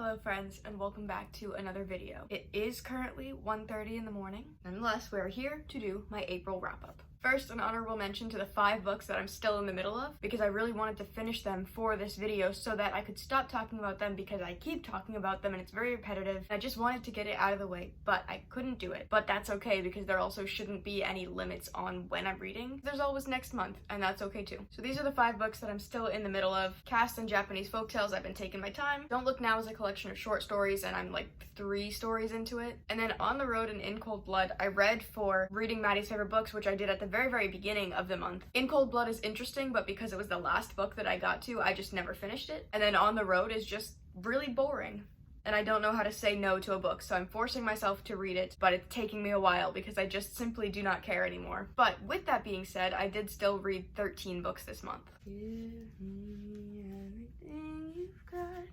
Hello friends, and welcome back to another video. It is currently 1:30 in the morning. Nonetheless, we're here to do my April wrap-up. First, an honorable mention to the 5 books that I'm still in the middle of, because I really wanted to finish them for this video so that I could stop talking about them because I keep talking about them and it's very repetitive. I just wanted to get it out of the way, but I couldn't do it. But that's okay because there also shouldn't be any limits on when I'm reading. There's always next month, and that's okay too. So these are the 5 books that I'm still in the middle of. Cast and Japanese Folktales, I've been taking my time. Don't Look Now is a collection of short stories, and I'm like 3 stories into it. And then On the Road and In Cold Blood, I read for reading Maddie's favorite books, which I did at the very beginning of the month. In Cold Blood is interesting, but because it was the last book that I got to, I just never finished it. And then On the Road is just really boring. And I don't know how to say no to a book, so I'm forcing myself to read it, but it's taking me a while because I just simply do not care anymore. But with that being said, I did still read 13 books this month. Give me everything you've got,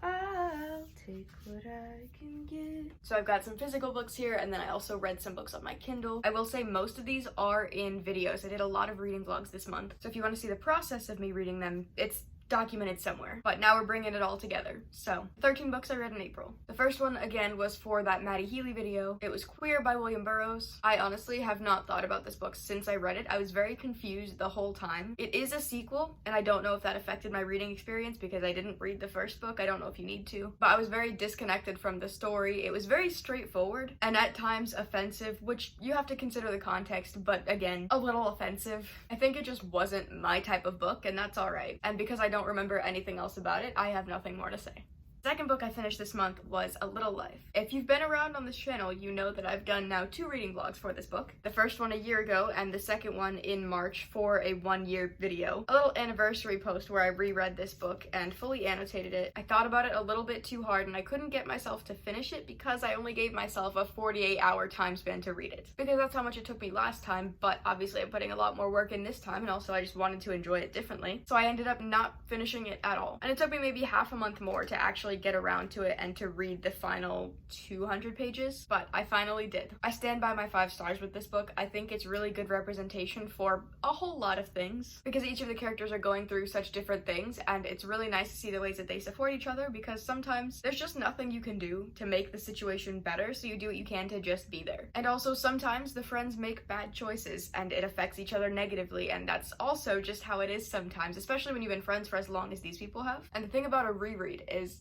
I'll take what I can get. So I've got some physical books here, and then I also read some books on my Kindle. I will say most of these are in videos. I did a lot of reading vlogs this month, so if you want to see the process of me reading them, it's documented somewhere, but now we're bringing it all together. So 13 books I read in April. The first one again was for that Maddie Healy video. It was Queer by William Burroughs. I honestly have not thought about this book since I read it. I was very confused the whole time. It is a sequel, and I don't know if that affected my reading experience because I didn't read the first book. I don't know if you need to, but I was very disconnected from the story. It was very straightforward and at times offensive, which you have to consider the context, but again, a little offensive. I think it just wasn't my type of book, and that's alright. And because I don't remember anything else about it, I have nothing more to say. Second book I finished this month was A Little Life. If you've been around on this channel, you know that I've done now 2 reading vlogs for this book. The first one a year ago, and the second one in March for a 1-year video. A little anniversary post where I reread this book and fully annotated it. I thought about it a little bit too hard, and I couldn't get myself to finish it because I only gave myself a 48-hour time span to read it. Because that's how much it took me last time, but obviously I'm putting a lot more work in this time, and also I just wanted to enjoy it differently. So I ended up not finishing it at all. And it took me maybe half a month more to actually get around to it and to read the final 200 pages, but I finally did. I stand by my 5 stars with this book. I think it's really good representation for a whole lot of things because each of the characters are going through such different things, and it's really nice to see the ways that they support each other because sometimes there's just nothing you can do to make the situation better, so you do what you can to just be there. And also sometimes the friends make bad choices and it affects each other negatively, and that's also just how it is sometimes, especially when you've been friends for as long as these people have. And the thing about a reread is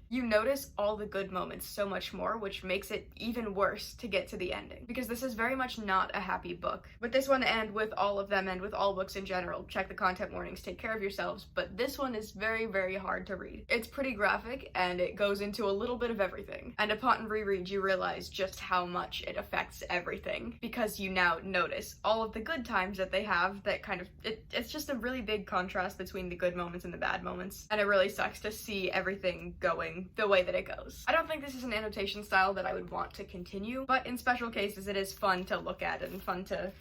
you notice all the good moments so much more, which makes it even worse to get to the ending. Because this is very much not a happy book. With this one and with all of them and with all books in general, check the content warnings, take care of yourselves, but this one is very hard to read. It's pretty graphic and it goes into a little bit of everything. And upon reread, you realize just how much it affects everything because you now notice all of the good times that they have that kind of, it's just a really big contrast between the good moments and the bad moments. And it really sucks to see everything going the way that it goes. I don't think this is an annotation style that I would want to continue, but in special cases it is fun to look at and fun to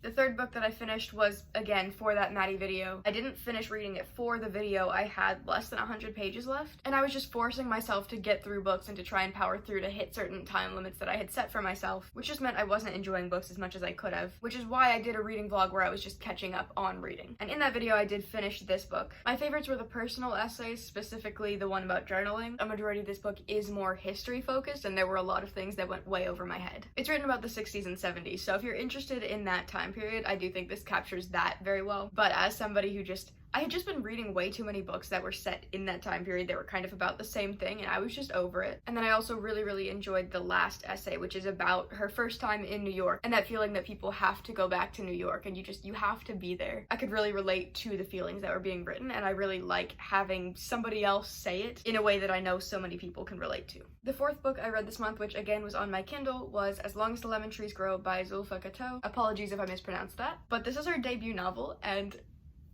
The third book that I finished was, again, for that Maddie video. I didn't finish reading it for the video. I had less than 100 pages left, and I was just forcing myself to get through books and to try and power through to hit certain time limits that I had set for myself, which just meant I wasn't enjoying books as much as I could have, which is why I did a reading vlog where I was just catching up on reading. And in that video, I did finish this book. My favorites were the personal essays, specifically the one about journaling. A majority of this book is more history focused, and there were a lot of things that went way over my head. It's written about the 60s and 70s, so if you're interested in that time period, I do think this captures that very well. But as somebody who I had just been reading way too many books that were set in that time period that were kind of about the same thing, and I was just over it. And then I also really enjoyed the last essay, which is about her first time in New York and that feeling that people have to go back to New York and you have to be there. I could really relate to the feelings that were being written, and I really like having somebody else say it in a way that I know so many people can relate to. The fourth book I read this month, which again was on my Kindle, was As Long as the Lemon Trees Grow by Zulfa Kato. Apologies if I mispronounced that, but this is her debut novel, and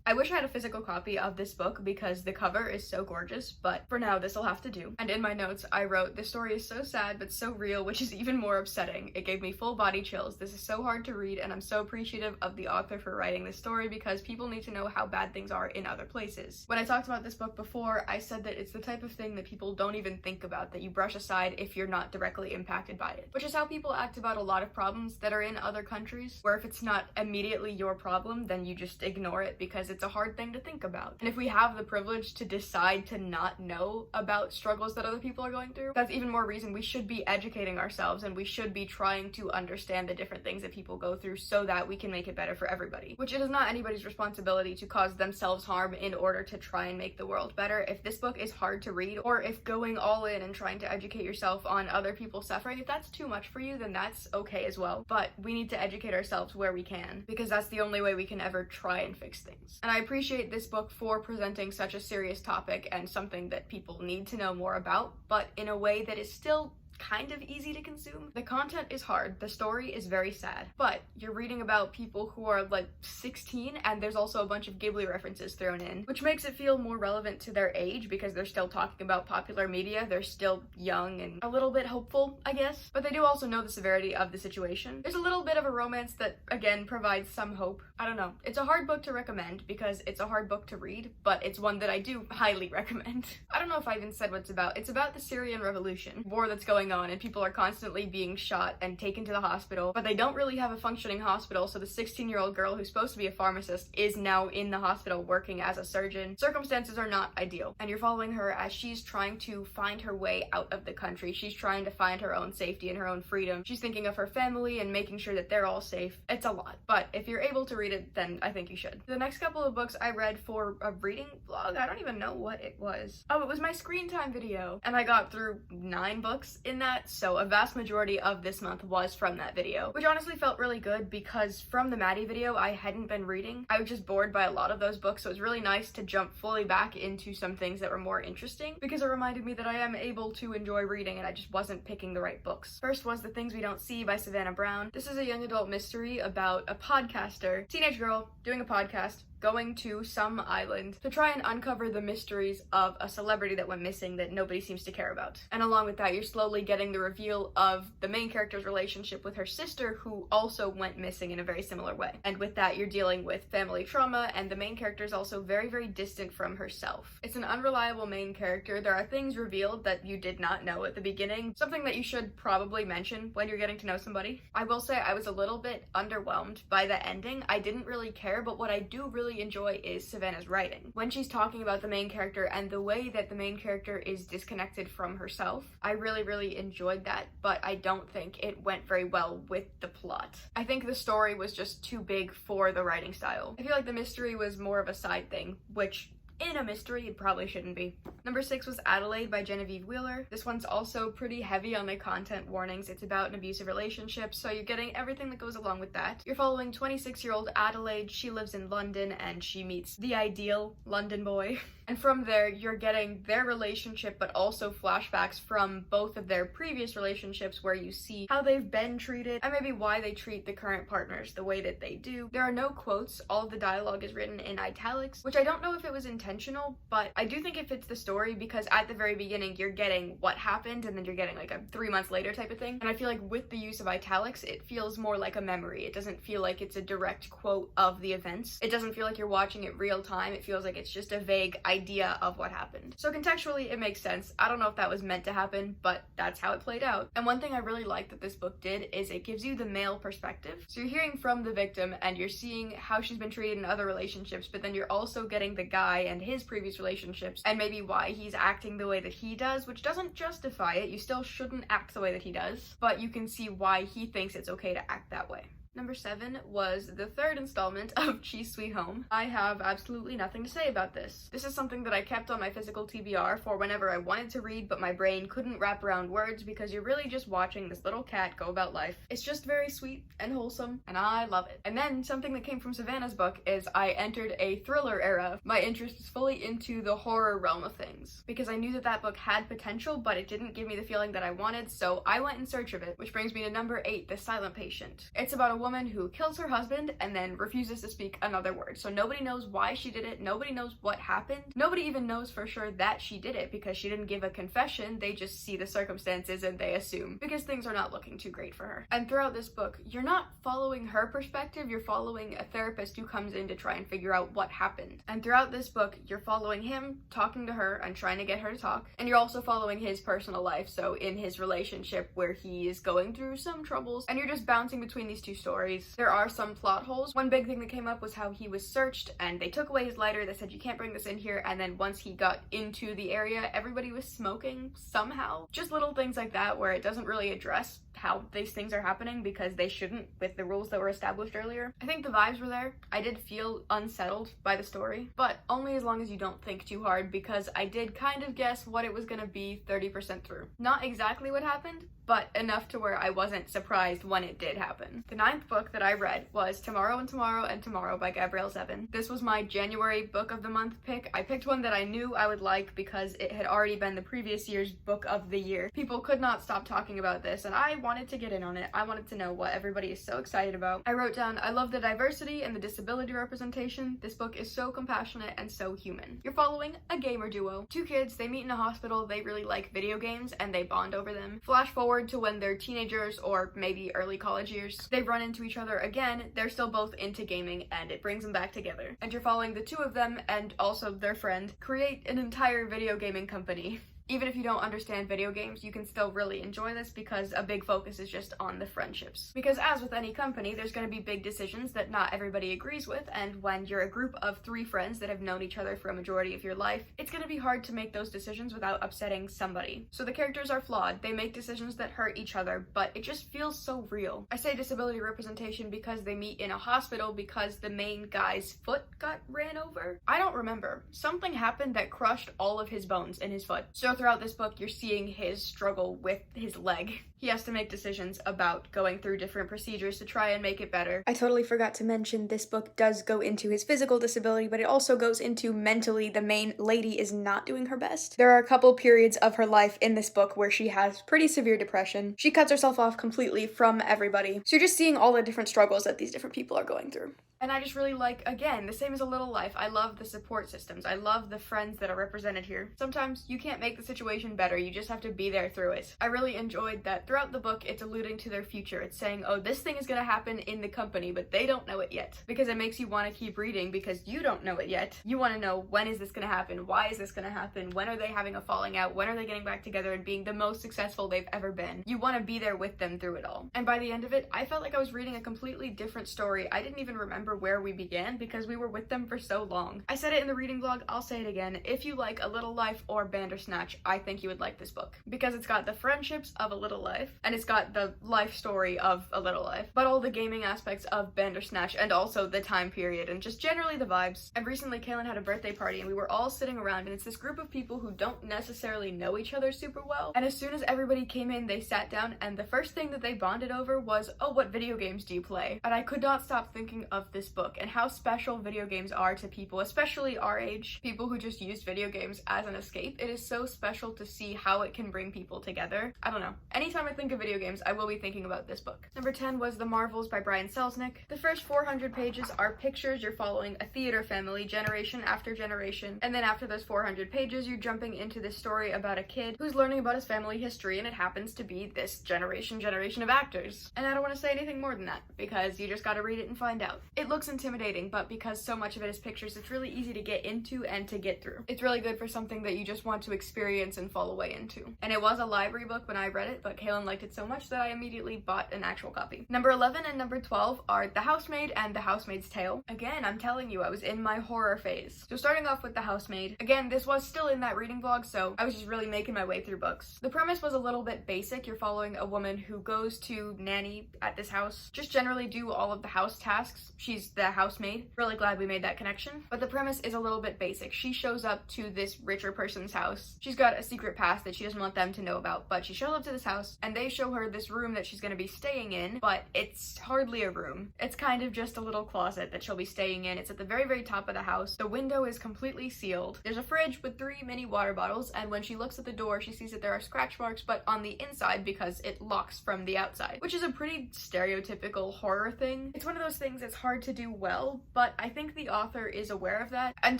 I wish I had a physical copy of this book because the cover is so gorgeous, but for now this will have to do. And in my notes I wrote, "This story is so sad but so real, which is even more upsetting. It gave me full body chills. This is so hard to read, and I'm so appreciative of the author for writing this story because people need to know how bad things are in other places." When I talked about this book before, I said that it's the type of thing that people don't even think about, that you brush aside if you're not directly impacted by it. Which is how people act about a lot of problems that are in other countries, where if it's not immediately your problem, then you just ignore it because it's a hard thing to think about. And if we have the privilege to decide to not know about struggles that other people are going through, that's even more reason we should be educating ourselves, and we should be trying to understand the different things that people go through so that we can make it better for everybody. Which it is not anybody's responsibility to cause themselves harm in order to try and make the world better. If this book is hard to read, or if going all in and trying to educate yourself on other people's suffering, if that's too much for you, then that's okay as well. But we need to educate ourselves where we can, because that's the only way we can ever try and fix things. And I appreciate this book for presenting such a serious topic and something that people need to know more about, but in a way that is still kind of easy to consume. The content is hard, the story is very sad, but you're reading about people who are like 16, and there's also a bunch of Ghibli references thrown in, which makes it feel more relevant to their age because they're still talking about popular media, they're still young and a little bit hopeful, I guess, but they do also know the severity of the situation. There's a little bit of a romance that, again, provides some hope. I don't know. It's a hard book to recommend because it's a hard book to read, but it's one that I do highly recommend. I don't know if I even said what it's about. It's about the Syrian Revolution, war that's going on, and people are constantly being shot and taken to the hospital, but they don't really have a functioning hospital, so the 16-year-old girl who's supposed to be a pharmacist is now in the hospital working as a surgeon. Circumstances are not ideal, and you're following her as she's trying to find her way out of the country. She's trying to find her own safety and her own freedom. She's thinking of her family and making sure that they're all safe. It's a lot, but if you're able to read it, then I think you should. The next couple of books I read for a reading vlog, I don't even know what it was. Oh, it was my screen time video, and I got through 9 books in that, so a vast majority of this month was from that video, which honestly felt really good because from the Maddie video I hadn't been reading. I was just bored by a lot of those books, so it was really nice to jump fully back into some things that were more interesting because it reminded me that I am able to enjoy reading and I just wasn't picking the right books. First was The Things We Don't See by Savannah Brown. This is a young adult mystery about a podcaster, teenage girl doing a podcast, going to some island to try and uncover the mysteries of a celebrity that went missing that nobody seems to care about. And along with that, you're slowly getting the reveal of the main character's relationship with her sister, who also went missing in a very similar way. And with that, you're dealing with family trauma, and the main character is also very, very distant from herself. It's an unreliable main character. There are things revealed that you did not know at the beginning, something that you should probably mention when you're getting to know somebody. I will say I was a little bit underwhelmed by the ending. I didn't really care, but what I do really enjoy is Savannah's writing. When she's talking about the main character and the way that the main character is disconnected from herself, I really, really enjoyed that, but I don't think it went very well with the plot. I think the story was just too big for the writing style. I feel like the mystery was more of a side thing, which in a mystery it probably shouldn't be. Number 6 was Adelaide by Genevieve Wheeler. This one's also pretty heavy on the content warnings. It's about an abusive relationship, so you're getting everything that goes along with that. You're following 26-year-old Adelaide. She lives in London and she meets the ideal London boy. And from there, you're getting their relationship, but also flashbacks from both of their previous relationships where you see how they've been treated and maybe why they treat the current partners the way that they do. There are no quotes. All of the dialogue is written in italics, which I don't know if it was intentional, but I do think it fits the story because at the very beginning, you're getting what happened and then you're getting like a 3 months later type of thing. And I feel like with the use of italics, it feels more like a memory. It doesn't feel like it's a direct quote of the events. It doesn't feel like you're watching it real time. It feels like it's just a vague idea of what happened. So contextually, it makes sense. I don't know if that was meant to happen, but that's how it played out. And one thing I really like that this book did is it gives you the male perspective. So you're hearing from the victim and you're seeing how she's been treated in other relationships, but then you're also getting the guy and his previous relationships and maybe why he's acting the way that he does, which doesn't justify it. You still shouldn't act the way that he does, but you can see why he thinks it's okay to act that way. Number 7 was the third installment of Cheese Sweet Home. I have absolutely nothing to say about this. This is something that I kept on my physical TBR for whenever I wanted to read, but my brain couldn't wrap around words because you're really just watching this little cat go about life. It's just very sweet and wholesome, and I love it. And then something that came from Savannah's book is I entered a thriller era. My interest is fully into the horror realm of things because I knew that that book had potential, but it didn't give me the feeling that I wanted, so I went in search of it, which brings me to number 8, The Silent Patient. It's about a woman who kills her husband and then refuses to speak another word. So nobody knows why she did it. Nobody knows what happened. Nobody even knows for sure that she did it because she didn't give a confession. They just see the circumstances and they assume because things are not looking too great for her. And throughout this book, you're not following her perspective. You're following a therapist who comes in to try and figure out what happened. And throughout this book, you're following him, talking to her and trying to get her to talk. And you're also following his personal life. So in his relationship where he is going through some troubles and you're just bouncing between these two stories. stories. There are some plot holes. One big thing that came up was how he was searched and they took away his lighter. They said you can't bring this in here, and then once he got into the area, everybody was smoking somehow. Just little things like that where it doesn't really address how these things are happening because they shouldn't with the rules that were established earlier. I think the vibes were there. I did feel unsettled by the story, but only as long as you don't think too hard, because I did kind of guess what it was gonna be 30% through. Not exactly what happened, but enough to where I wasn't surprised when it did happen. The 9th book that I read was Tomorrow and Tomorrow and Tomorrow by Gabrielle Zevin. This was my January book of the month pick. I picked one that I knew I would like because it had already been the previous year's book of the year. People could not stop talking about this, and I wanted to get in on it. I wanted to know what everybody is so excited about. I wrote down, I love the diversity and the disability representation. This book is so compassionate and so human. You're following a gamer duo. 2 kids, they meet in a hospital, they really like video games, and they bond over them. Flash forward to when they're teenagers or maybe early college years. They run into each other again, they're still both into gaming, and it brings them back together. And you're following the 2 of them and also their friend create an entire video gaming company. Even if you don't understand video games, you can still really enjoy this because a big focus is just on the friendships. Because as with any company, there's going to be big decisions that not everybody agrees with, and when you're a group of 3 friends that have known each other for a majority of your life, it's going to be hard to make those decisions without upsetting somebody. So the characters are flawed, they make decisions that hurt each other, but it just feels so real. I say disability representation because they meet in a hospital because the main guy's foot got ran over. I don't remember. Something happened that crushed all of his bones in his foot. So throughout this book, you're seeing his struggle with his leg. He has to make decisions about going through different procedures to try and make it better. I totally forgot to mention this book does go into his physical disability, but it also goes into mentally. The main lady is not doing her best. There are a couple periods of her life in this book where she has pretty severe depression. She cuts herself off completely from everybody. So you're just seeing all the different struggles that these different people are going through. And I just really like, again, the same as A Little Life, I love the support systems. I love the friends that are represented here. Sometimes you can't make the situation better, you just have to be there through it. I really enjoyed that throughout the book, it's alluding to their future. It's saying, oh, this thing is gonna happen in the company, but they don't know it yet. Because it makes you want to keep reading because you don't know it yet. You want to know, when is this gonna happen? Why is this gonna happen? When are they having a falling out? When are they getting back together and being the most successful they've ever been? You want to be there with them through it all. And by the end of it, I felt like I was reading a completely different story. I didn't even remember where we began because we were with them for so long. I said it in the reading vlog, I'll say it again. If you like A Little Life or Bandersnatch, I think you would like this book. Because it's got the friendships of A Little Life, and it's got the life story of A Little Life, but all the gaming aspects of Bandersnatch, and also the time period, and just generally the vibes. And recently, Kaylin had a birthday party, and we were all sitting around, and it's this group of people who don't necessarily know each other super well, and as soon as everybody came in, they sat down, and the first thing that they bonded over was, oh, what video games do you play? And I could not stop thinking of this book, and how special video games are to people, especially our age, people who just use video games as an escape. It is so special to see how it can bring people together. I don't know. Anytime I think of video games, I will be thinking about this book. Number 10 was The Marvels by Brian Selznick. The first 400 pages are pictures. You're following a theater family, generation after generation, and then after those 400 pages, you're jumping into this story about a kid who's learning about his family history, and it happens to be this generation of actors. And I don't want to say anything more than that, because you just gotta read it and find out. It looks intimidating, but because so much of it is pictures, it's really easy to get into and to get through. It's really good for something that you just want to experience and fall away into. And it was a library book when I read it, but Kaylin liked it so much that I immediately bought an actual copy. Number 11 and number 12 are The Housemaid and The Housemaid's Tale. Again, I'm telling you, I was in my horror phase. So starting off with The Housemaid, again, this was still in that reading vlog, so I was just really making my way through books. The premise was a little bit basic. You're following a woman who goes to nanny at this house, just generally do all of the house tasks. She's the housemaid. Really glad we made that connection. But the premise is a little bit basic. She shows up to this richer person's house. She's got a secret past that she doesn't want them to know about, but she shows up to this house and they show her this room that she's going to be staying in, but it's hardly a room. It's kind of just a little closet that she'll be staying in. It's at the very, very top of the house. The window is completely sealed. There's a fridge with 3 mini water bottles, and when she looks at the door, she sees that there are scratch marks, but on the inside because it locks from the outside, which is a pretty stereotypical horror thing. It's one of those things that's hard to do well, but I think the author is aware of that and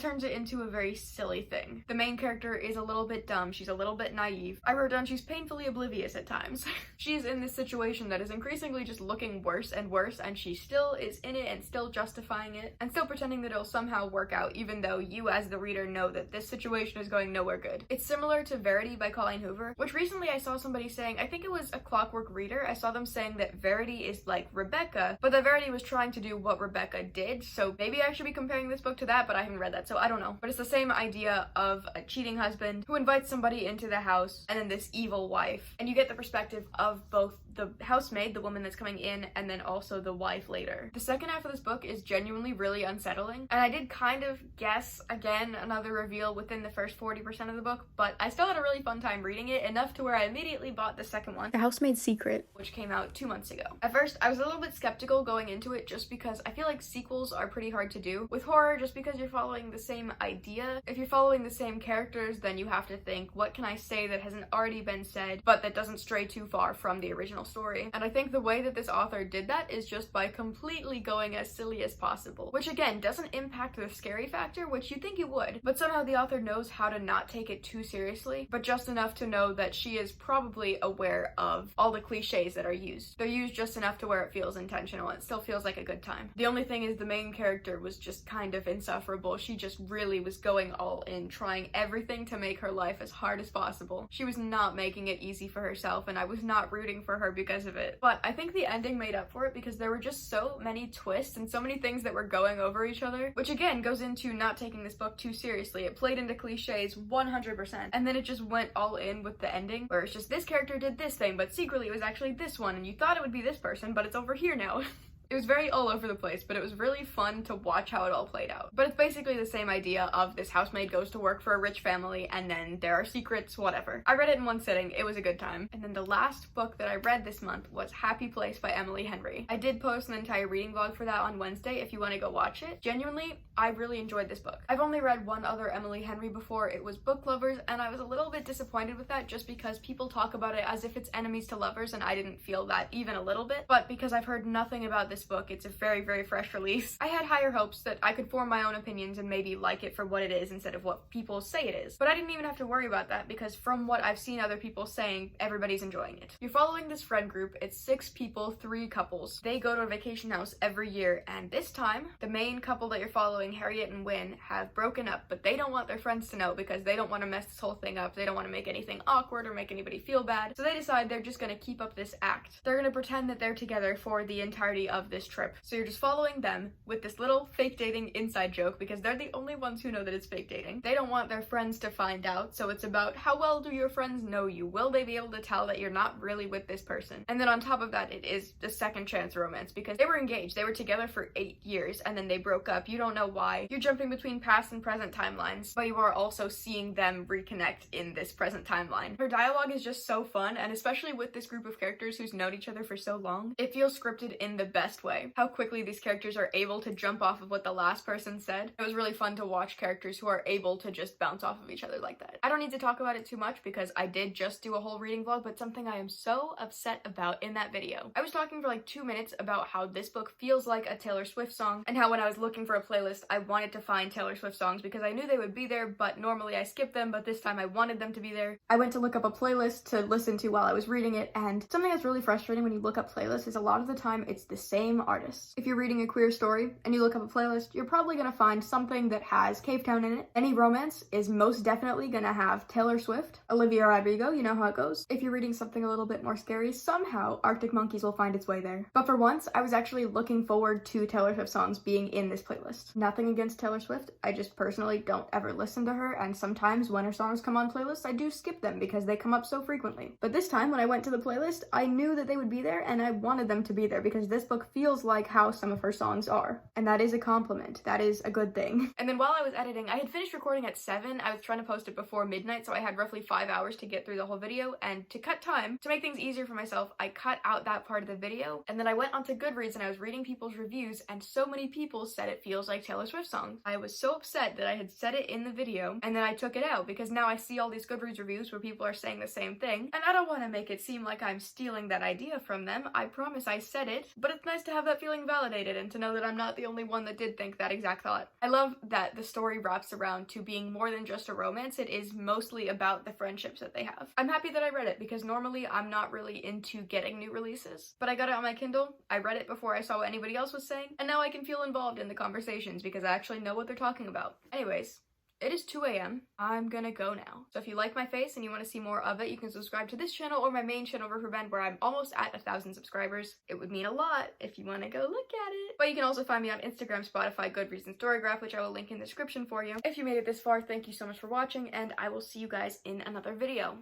turns it into a very silly thing. The main character is a little bit dumb, she's a little bit naive. I wrote down she's painfully oblivious at times. She's in this situation that is increasingly just looking worse and worse, and she still is in it and still justifying it and still pretending that it'll somehow work out, even though you as the reader know that this situation is going nowhere good. It's similar to Verity by Colleen Hoover, which recently I saw somebody saying, I think it was a Clockwork Reader, I saw them saying that Verity is like Rebecca, but that Verity was trying to do what Rebecca did, so maybe I should be comparing this book to that, but I haven't read that, so I don't know. But it's the same idea of a cheating husband who invites somebody into the house and then this evil wife, and you get the perspective of both the housemaid, the woman that's coming in, and then also the wife later. The second half of this book is genuinely really unsettling, and I did kind of guess, again, another reveal within the first 40% of the book, but I still had a really fun time reading it, enough to where I immediately bought the second one, The Housemaid's Secret, which came out 2 months ago. At first, I was a little bit skeptical going into it just because I feel like sequels are pretty hard to do with horror, just because you're following the same idea. If you're following the same characters, then you have to think, what can I say that hasn't already been said, but that doesn't stray too far from the original story? And I think the way that this author did that is just by completely going as silly as possible, which again doesn't impact the scary factor, which you think it would, but somehow the author knows how to not take it too seriously, but just enough to know that she is probably aware of all the cliches that are used. They're used just enough to where it feels intentional and it still feels like a good time. The only thing is the main character was just kind of insufferable. She just really was going all in, trying everything to make her life as hard as possible. She was not making it easy for herself, and I was not rooting for her because of it. But I think the ending made up for it because there were just so many twists and so many things that were going over each other, which again goes into not taking this book too seriously. It played into cliches 100%, and then it just went all in with the ending, where it's just this character did this thing, but secretly it was actually this one, and you thought it would be this person, but it's over here now. It was very all over the place, but it was really fun to watch how it all played out. But it's basically the same idea of this housemaid goes to work for a rich family and then there are secrets, whatever. I read it in one sitting, it was a good time. And then the last book that I read this month was Happy Place by Emily Henry. I did post an entire reading vlog for that on Wednesday if you want to go watch it. Genuinely, I really enjoyed this book. I've only read one other Emily Henry before, it was Book Lovers, and I was a little bit disappointed with that just because people talk about it as if it's enemies to lovers, and I didn't feel that even a little bit. But because I've heard nothing about this book, it's a very, very fresh release, I had higher hopes that I could form my own opinions and maybe like it for what it is instead of what people say it is. But I didn't even have to worry about that because from what I've seen other people saying, everybody's enjoying it. You're following this friend group, it's 6 people, 3 couples. They go to a vacation house every year, and this time, the main couple that you're following, Harriet and Wynne, have broken up, but they don't want their friends to know because they don't want to mess this whole thing up. They don't want to make anything awkward or make anybody feel bad. So they decide they're just gonna keep up this act. They're gonna pretend that they're together for the entirety of this trip. So you're just following them with this little fake dating inside joke because they're the only ones who know that it's fake dating. They don't want their friends to find out, so it's about how well do your friends know you? Will they be able to tell that you're not really with this person? And then on top of that, it is the second chance romance because they were engaged. They were together for 8 years and then they broke up. You don't know why. You're jumping between past and present timelines, but you are also seeing them reconnect in this present timeline. Her dialogue is just so fun, and especially with this group of characters who's known each other for so long, it feels scripted in the best way. How quickly these characters are able to jump off of what the last person said. It was really fun to watch characters who are able to just bounce off of each other like that. I don't need to talk about it too much because I did just do a whole reading vlog, but something I am so upset about in that video. I was talking for like 2 minutes about how this book feels like a Taylor Swift song, and how when I was looking for a playlist, I wanted to find Taylor Swift songs because I knew they would be there, but normally I skip them, but this time I wanted them to be there. I went to look up a playlist to listen to while I was reading it, and something that's really frustrating when you look up playlists is a lot of the time it's the same artists. If you're reading a queer story and you look up a playlist, you're probably gonna find something that has Cave Town in it. Any romance is most definitely gonna have Taylor Swift, Olivia Rodrigo, you know how it goes. If you're reading something a little bit more scary, somehow Arctic Monkeys will find its way there. But for once, I was actually looking forward to Taylor Swift songs being in this playlist. Nothing against Taylor Swift, I just personally don't ever listen to her, and sometimes when her songs come on playlists, I do skip them because they come up so frequently. But this time, when I went to the playlist, I knew that they would be there, and I wanted them to be there because this book feels like how some of her songs are. And that is a compliment. That is a good thing. And then while I was editing, I had finished recording at 7. I was trying to post it before midnight, so I had roughly 5 hours to get through the whole video, and to cut time, to make things easier for myself, I cut out that part of the video, and then I went onto Goodreads and I was reading people's reviews, and so many people said it feels like Taylor Swift songs. I was so upset that I had said it in the video, and then I took it out because now I see all these Goodreads reviews where people are saying the same thing, and I don't want to make it seem like I'm stealing that idea from them. I promise I said it, but it's nice to have that feeling validated and to know that I'm not the only one that did think that exact thought. I love that the story wraps around to being more than just a romance. It is mostly about the friendships that they have. I'm happy that I read it because normally I'm not really into getting new releases, but I got it on my Kindle, I read it before I saw what anybody else was saying, and now I can feel involved in the conversations because I actually know what they're talking about. Anyways, it is 2 a.m. I'm gonna go now. So if you like my face and you want to see more of it, you can subscribe to this channel or my main channel, riverbxnd, where I'm almost at 1,000 subscribers. It would mean a lot if you want to go look at it. But you can also find me on Instagram, Spotify, Goodreads, and Storygraph, which I will link in the description for you. If you made it this far, thank you so much for watching, and I will see you guys in another video.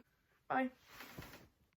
Bye.